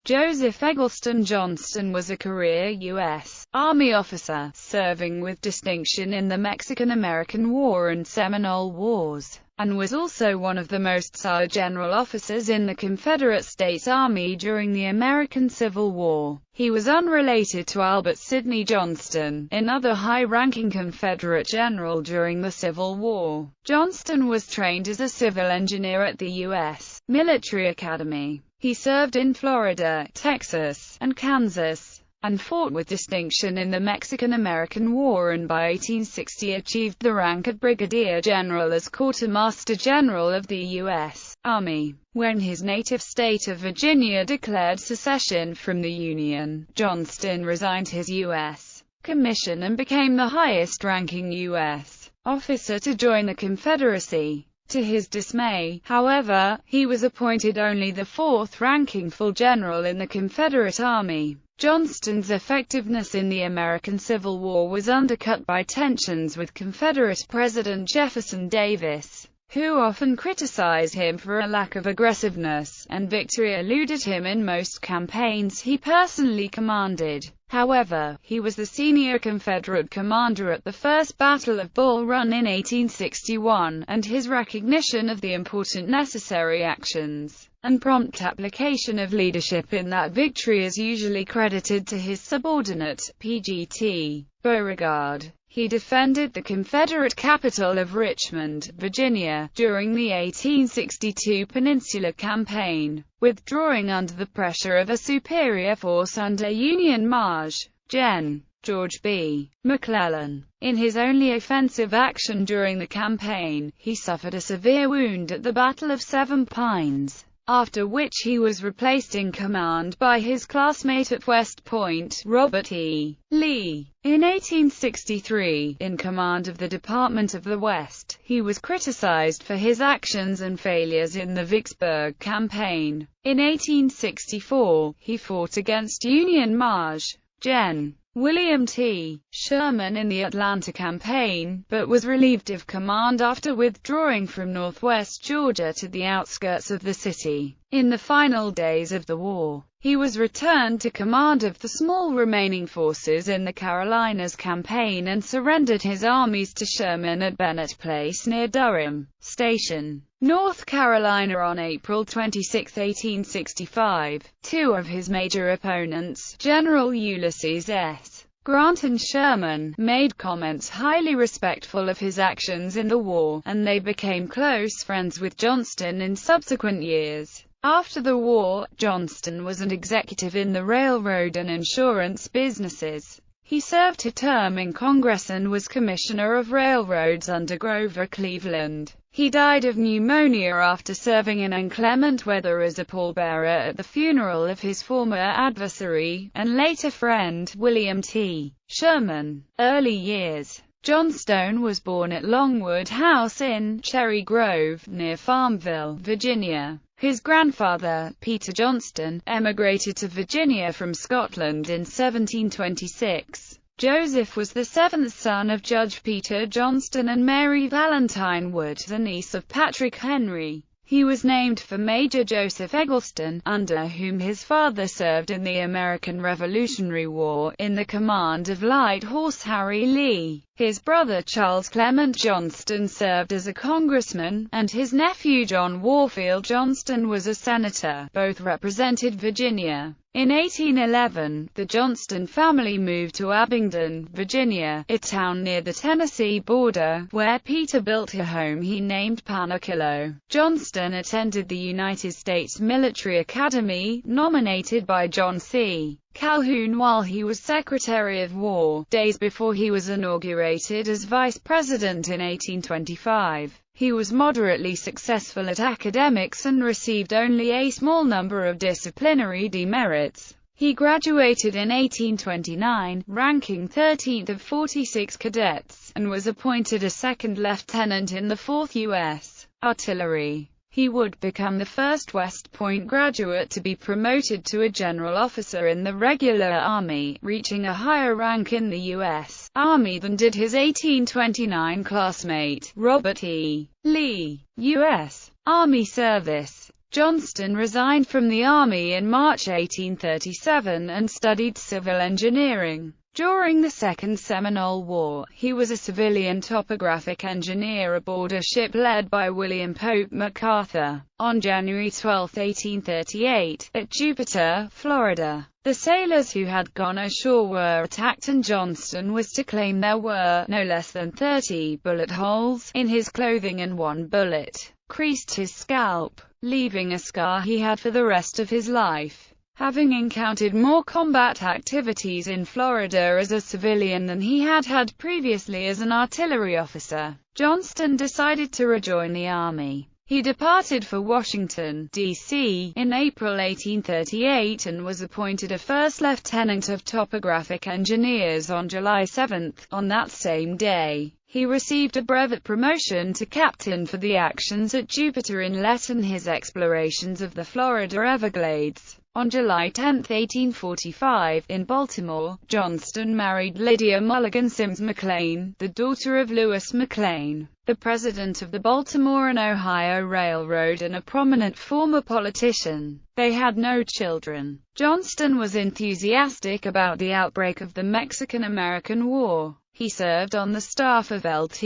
Joseph Eggleston Johnston was a career U.S. Army officer, serving with distinction in the Mexican-American War and Seminole Wars, and was also one of the most senior general officers in the Confederate States Army during the American Civil War. He was unrelated to Albert Sidney Johnston, another high-ranking Confederate general during the Civil War. Johnston was trained as a civil engineer at the U.S. Military Academy. He served in Florida, Texas, and Kansas, and fought with distinction in the Mexican-American War, and by 1860 achieved the rank of brigadier general as quartermaster general of the U.S. Army. When his native state of Virginia declared secession from the Union, Johnston resigned his U.S. commission and became the highest-ranking U.S. officer to join the Confederacy. To his dismay, however, he was appointed only the fourth-ranking full general in the Confederate Army. Johnston's effectiveness in the American Civil War was undercut by tensions with Confederate President Jefferson Davis, who often criticized him for a lack of aggressiveness, and victory eluded him in most campaigns he personally commanded. However, he was the senior Confederate commander at the First Battle of Bull Run in 1861, and his recognition of the important necessary actions and prompt application of leadership in that victory is usually credited to his subordinate, P.G.T. Beauregard. He defended the Confederate capital of Richmond, Virginia, during the 1862 Peninsula Campaign, withdrawing under the pressure of a superior force under Union Marsh. Gen. George B. McClellan. In his only offensive action during the campaign, he suffered a severe wound at the Battle of Seven Pines, after which he was replaced in command by his classmate at West Point, Robert E. Lee. In 1863, in command of the Department of the West, he was criticized for his actions and failures in the Vicksburg campaign. In 1864, he fought against Union Marsh. Gen. William T. Sherman in the Atlanta campaign, but was relieved of command after withdrawing from northwest Georgia to the outskirts of the city. In the final days of the war, he was returned to command of the small remaining forces in the Carolinas campaign and surrendered his armies to Sherman at Bennett Place near Durham Station, North Carolina on April 26, 1865. Two of his major opponents, General Ulysses S. Grant and Sherman, made comments highly respectful of his actions in the war, and they became close friends with Johnston in subsequent years. After the war, Johnston was an executive in the railroad and insurance businesses. He served a term in Congress and was Commissioner of Railroads under Grover Cleveland. He died of pneumonia after serving in inclement weather as a pallbearer at the funeral of his former adversary, and later friend, William T. Sherman. Early years. Johnston was born at Longwood House in Cherry Grove, near Farmville, Virginia. His grandfather, Peter Johnston, emigrated to Virginia from Scotland in 1726. Joseph was the seventh son of Judge Peter Johnston and Mary Valentine Wood, the niece of Patrick Henry. He was named for Major Joseph Eggleston, under whom his father served in the American Revolutionary War, in the command of Light Horse Harry Lee. His brother Charles Clement Johnston served as a congressman, and his nephew John Warfield Johnston was a senator. Both represented Virginia. In 1811, the Johnston family moved to Abingdon, Virginia, a town near the Tennessee border, where Peter built a home he named Panachillo. Johnston attended the United States Military Academy, nominated by John C. Calhoun while he was Secretary of War, days before he was inaugurated as Vice President in 1825. He was moderately successful at academics and received only a small number of disciplinary demerits. He graduated in 1829, ranking 13th of 46 cadets, and was appointed a second lieutenant in the 4th U.S. Artillery. He would become the first West Point graduate to be promoted to a general officer in the regular Army, reaching a higher rank in the U.S. Army than did his 1829 classmate, Robert E. Lee. U.S. Army service. Johnston resigned from the Army in March 1837 and studied civil engineering. During the Second Seminole War, he was a civilian topographic engineer aboard a ship led by William Pope MacArthur. On January 12, 1838, at Jupiter, Florida, the sailors who had gone ashore were attacked and Johnston was to claim there were no less than 30 bullet holes in his clothing and one bullet creased his scalp, leaving a scar he had for the rest of his life. Having encountered more combat activities in Florida as a civilian than he had had previously as an artillery officer, Johnston decided to rejoin the Army. He departed for Washington, D.C., in April 1838 and was appointed a first lieutenant of topographic engineers on July 7. On that same day, he received a brevet promotion to captain for the actions at Jupiter Inlet and his explorations of the Florida Everglades. On July 10, 1845, in Baltimore, Johnston married Lydia Mulligan Sims McLean, the daughter of Lewis McLean, the president of the Baltimore and Ohio Railroad and a prominent former politician. They had no children. Johnston was enthusiastic about the outbreak of the Mexican-American War. He served on the staff of Lt.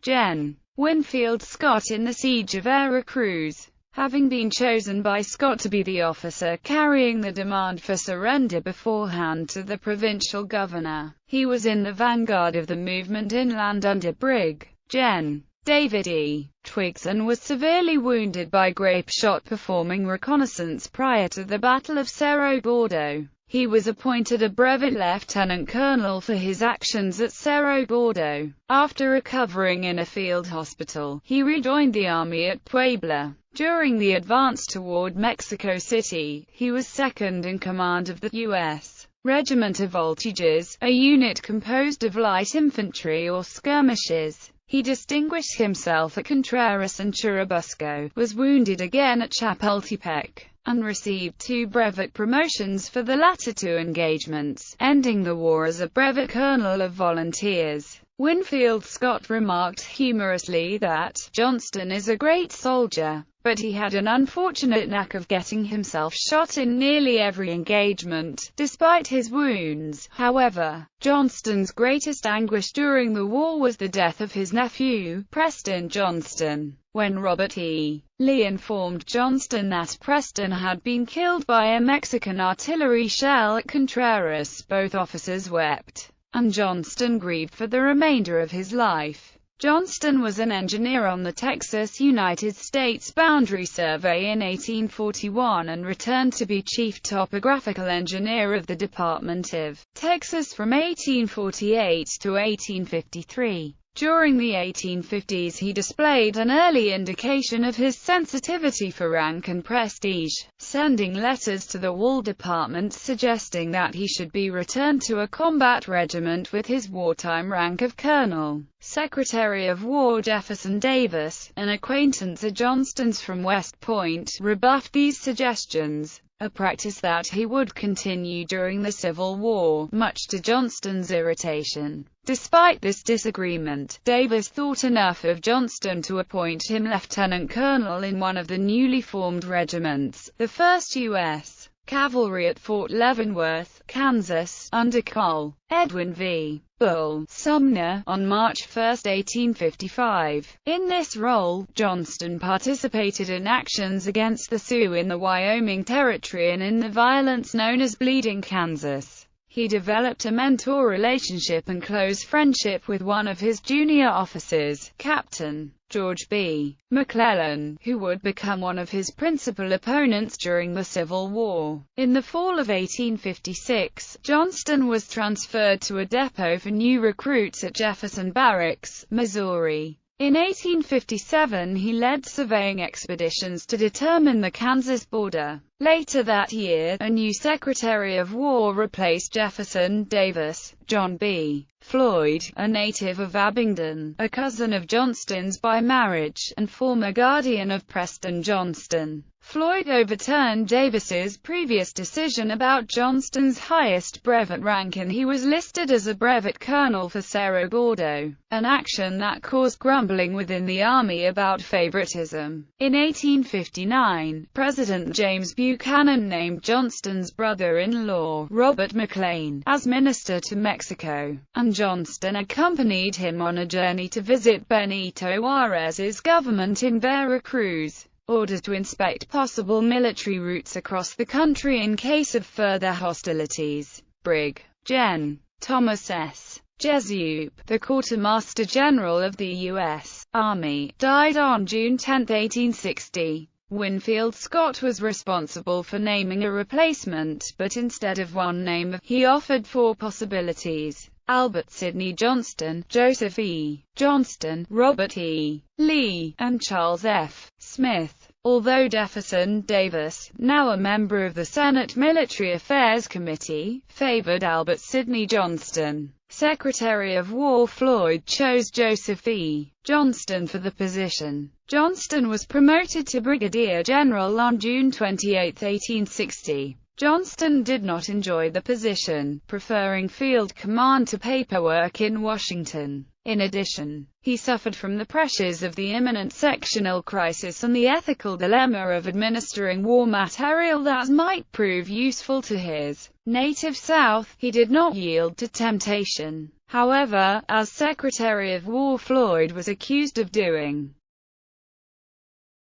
Gen. Winfield Scott in the siege of Veracruz. Having been chosen by Scott to be the officer carrying the demand for surrender beforehand to the provincial governor, he was in the vanguard of the movement inland under Brig. Gen. David E. Twiggs and was severely wounded by grape shot performing reconnaissance prior to the Battle of Cerro Gordo. He was appointed a brevet lieutenant colonel for his actions at Cerro Gordo. After recovering in a field hospital, he rejoined the army at Puebla. During the advance toward Mexico City, he was second in command of the U.S. Regiment of Voltiges, a unit composed of light infantry or skirmishers. He distinguished himself at Contreras and Churubusco, was wounded again at Chapultepec, and received 2 brevet promotions for the latter 2 engagements, ending the war as a brevet colonel of volunteers. Winfield Scott remarked humorously that, "Johnston is a great soldier, but he had an unfortunate knack of getting himself shot in nearly every engagement, despite his wounds." However, Johnston's greatest anguish during the war was the death of his nephew, Preston Johnston. When Robert E. Lee informed Johnston that Preston had been killed by a Mexican artillery shell at Contreras, both officers wept, and Johnston grieved for the remainder of his life. Johnston was an engineer on the Texas-United States boundary survey in 1841 and returned to be chief topographical engineer of the Department of Texas from 1848 to 1853. During the 1850s he displayed an early indication of his sensitivity for rank and prestige, sending letters to the War Department suggesting that he should be returned to a combat regiment with his wartime rank of colonel. Secretary of War Jefferson Davis, an acquaintance of Johnston's from West Point, rebuffed these suggestions, a practice that he would continue during the Civil War, much to Johnston's irritation. Despite this disagreement, Davis thought enough of Johnston to appoint him lieutenant colonel in one of the newly formed regiments, the 1st U.S. Cavalry at Fort Leavenworth, Kansas, under Col. Edwin V. Bull Sumner, on March 1, 1855. In this role, Johnston participated in actions against the Sioux in the Wyoming Territory and in the violence known as Bleeding Kansas. He developed a mentor relationship and close friendship with one of his junior officers, Captain George B. McClellan, who would become one of his principal opponents during the Civil War. In the fall of 1856, Johnston was transferred to a depot for new recruits at Jefferson Barracks, Missouri. In 1857 he led surveying expeditions to determine the Kansas border. Later that year, a new Secretary of War replaced Jefferson Davis. John B. Floyd, a native of Abingdon, a cousin of Johnston's by marriage, and former guardian of Preston Johnston, Floyd overturned Davis's previous decision about Johnston's highest brevet rank, and he was listed as a brevet colonel for Cerro Gordo, an action that caused grumbling within the Army about favoritism. In 1859, President James Buchanan named Johnston's brother-in-law, Robert McLean, as minister to Mexico, and Johnston accompanied him on a journey to visit Benito Juárez's government in Veracruz, ordered to inspect possible military routes across the country in case of further hostilities. Brig. Gen. Thomas S. Jesup, the Quartermaster General of the U.S. Army, died on June 10, 1860. Winfield Scott was responsible for naming a replacement, but instead of one name, he offered 4 possibilities: Albert Sidney Johnston, Joseph E. Johnston, Robert E. Lee, and Charles F. Smith. Although Jefferson Davis, now a member of the Senate Military Affairs Committee, favored Albert Sidney Johnston, Secretary of War Floyd chose Joseph E. Johnston for the position. Johnston was promoted to Brigadier General on June 28, 1860. Johnston did not enjoy the position, preferring field command to paperwork in Washington. In addition, he suffered from the pressures of the imminent sectional crisis and the ethical dilemma of administering war material that might prove useful to his native South. He did not yield to temptation, however, as Secretary of War Floyd was accused of doing.